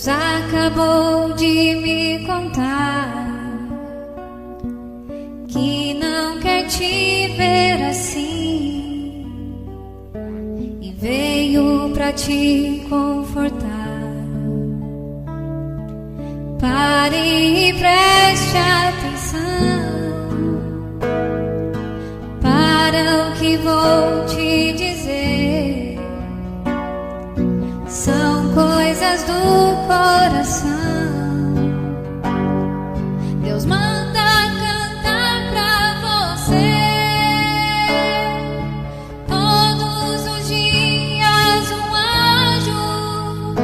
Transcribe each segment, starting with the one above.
Deus acabou de me contar que não quer te ver assim e veio pra te confortar. Pare e preste atenção para o que vou te dizer. São coisas do coração. Deus manda cantar pra você todos os dias. Um anjo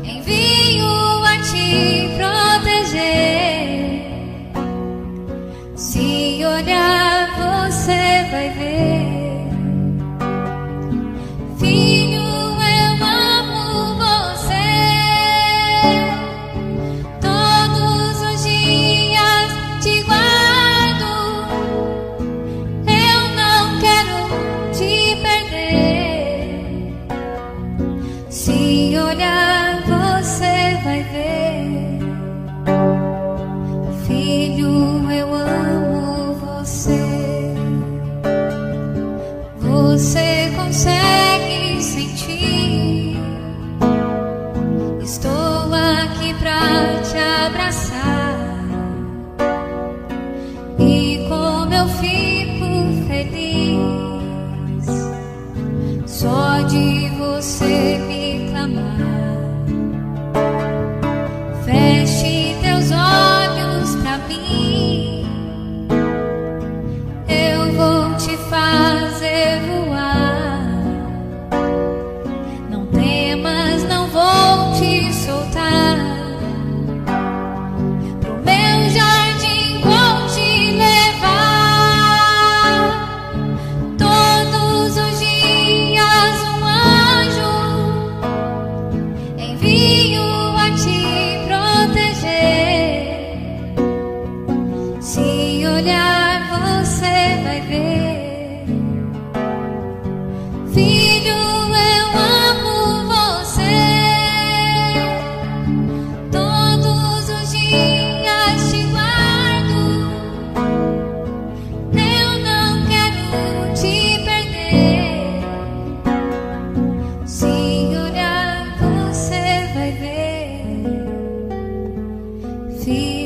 envio a te proteger. Se olhar você vai ver. Você consegue sentir? Estou aqui pra te abraçar. E como eu fico feliz só de você me clamar. Feche teus olhos pra mim, eu vou te fazer voar. Não temas, não vou te soltar. Pro meu jardim vou te levar. Todos os dias um anjo envio a te proteger. Se olhar você vai ver. Filho, eu amo você. Todos os dias te guardo. Eu não quero te perder. Se olhar você vai ver. Filho,